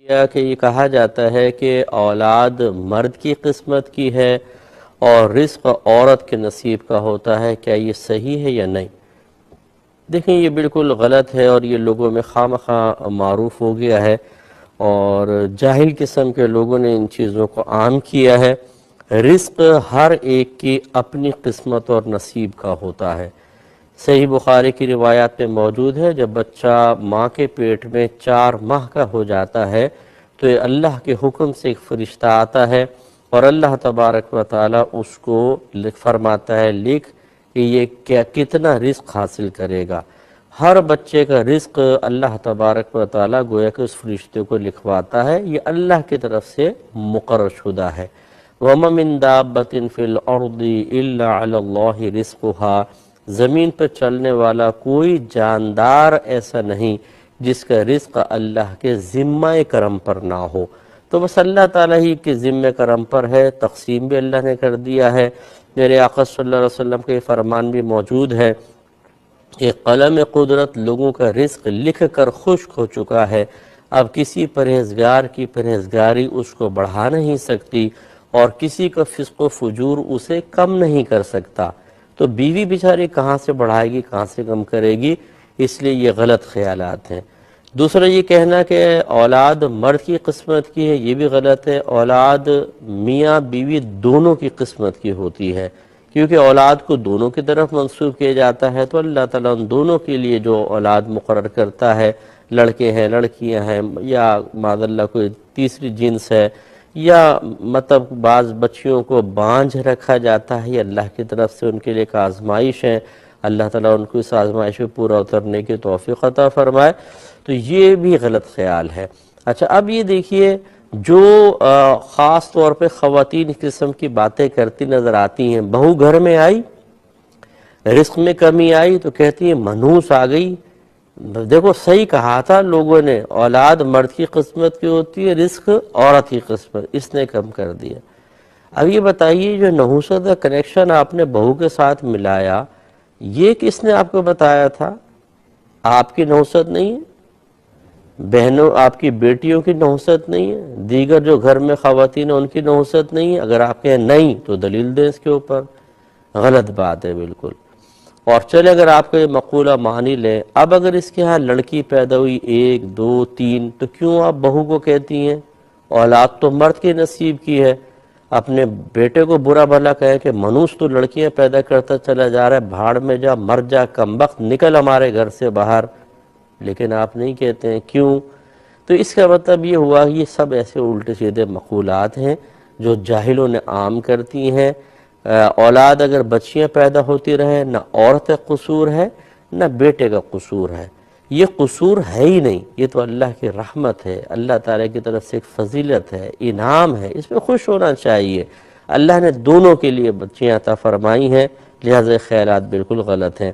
کہ یہ کہا جاتا ہے کہ اولاد مرد کی قسمت کی ہے اور رزق عورت کے نصیب کا ہوتا ہے، کیا یہ صحیح ہے یا نہیں؟ دیکھیں یہ بالکل غلط ہے اور یہ لوگوں میں خواہ مخواہ معروف ہو گیا ہے، اور جاہل قسم کے لوگوں نے ان چیزوں کو عام کیا ہے۔ رزق ہر ایک کی اپنی قسمت اور نصیب کا ہوتا ہے۔ صحیح بخاری کی روایات میں موجود ہے، جب بچہ ماں کے پیٹ میں 4 ماہ کا ہو جاتا ہے تو یہ اللہ کے حکم سے ایک فرشتہ آتا ہے اور اللہ تبارک و تعالی اس کو فرماتا ہے لکھ کہ یہ کتنا رزق حاصل کرے گا۔ ہر بچے کا رزق اللہ تبارک و تعالی گویا کہ اس فرشتے کو لکھواتا ہے، یہ اللہ کی طرف سے مقرر شدہ ہے۔ وَمَا مِن دَابَّةٍ فِي الْأَرْضِ إِلَّا عَلَى اللَّهِ رِزْقُهَا، زمین پر چلنے والا کوئی جاندار ایسا نہیں جس کا رزق اللہ کے ذمہ کرم پر نہ ہو، تو بس اللہ تعالیٰ ہی کے ذمہ کرم پر ہے، تقسیم بھی اللہ نے کر دیا ہے۔ میرے آقا صلی اللہ علیہ وسلم کے فرمان بھی موجود ہے کہ قلم قدرت لوگوں کا رزق لکھ کر خشک ہو چکا ہے، اب کسی پرہیزگار کی پرہیزگاری اس کو بڑھا نہیں سکتی اور کسی کا فسق و فجور اسے کم نہیں کر سکتا، تو بیوی بیچاری کہاں سے بڑھائے گی، کہاں سے کم کرے گی؟ اس لیے یہ غلط خیالات ہیں۔ دوسرا یہ کہنا کہ اولاد مرد کی قسمت کی ہے، یہ بھی غلط ہے۔ اولاد میاں بیوی دونوں کی قسمت کی ہوتی ہے، کیونکہ اولاد کو دونوں کی طرف منسوب کیا جاتا ہے، تو اللہ تعالیٰ ان دونوں کے لیے جو اولاد مقرر کرتا ہے، لڑکے ہیں لڑکیاں ہیں یا معاذ اللہ کوئی تیسری جنس ہے، یا مطلب بعض بچیوں کو بانجھ رکھا جاتا ہے، یہ اللہ کی طرف سے ان کے لیے ایک آزمائش ہے، اللہ تعالیٰ ان کو اس آزمائش میں پورا اترنے کی توفیق عطا فرمائے، تو یہ بھی غلط خیال ہے۔ اچھا اب یہ دیکھیے جو خاص طور پہ خواتین اس قسم کی باتیں کرتی نظر آتی ہیں، بہو گھر میں آئی، رزق میں کمی آئی تو کہتی ہیں منحوس آ گئی۔ دیکھو صحیح کہا تھا لوگوں نے، اولاد مرد کی قسمت کی ہوتی ہے، رزق عورت کی قسمت، اس نے کم کر دیا۔ اب یہ بتائیے جو نحوست کا کنیکشن آپ نے بہو کے ساتھ ملایا، یہ کس نے آپ کو بتایا تھا؟ آپ کی نحوست نہیں ہے، بہنوں آپ کی بیٹیوں کی نحوست نہیں ہے، دیگر جو گھر میں خواتین ہیں ان کی نحوست نہیں ہے؟ اگر آپ کہیں نہیں تو دلیل دیں اس کے اوپر، غلط بات ہے بالکل۔ اور چلے اگر آپ کو یہ مقولہ مانی لیں، اب اگر اس کے ہاں لڑکی پیدا ہوئی 1 2 3 تو کیوں آپ بہو کو کہتی ہیں اولاد تو مرد کے نصیب کی ہے؟ اپنے بیٹے کو برا بھلا کہیں کہ منوس تو لڑکیاں پیدا کرتا چلا جا رہا ہے، بھاڑ میں جا، مر جا، کمبخت، نکل ہمارے گھر سے باہر، لیکن آپ نہیں کہتے ہیں، کیوں؟ تو اس کا مطلب یہ ہوا یہ سب ایسے الٹے سیدھے مقولات ہیں جو جاہلوں نے عام کرتی ہیں۔ اولاد اگر بچیاں پیدا ہوتی رہیں، نہ عورت کا قصور ہے نہ بیٹے کا قصور ہے، یہ قصور ہے ہی نہیں، یہ تو اللہ کی رحمت ہے، اللہ تعالیٰ کی طرف سے ایک فضیلت ہے، انعام ہے، اس میں خوش ہونا چاہیے۔ اللہ نے دونوں کے لیے بچیاں عطا فرمائی ہیں، لہذا خیالات بالکل غلط ہیں۔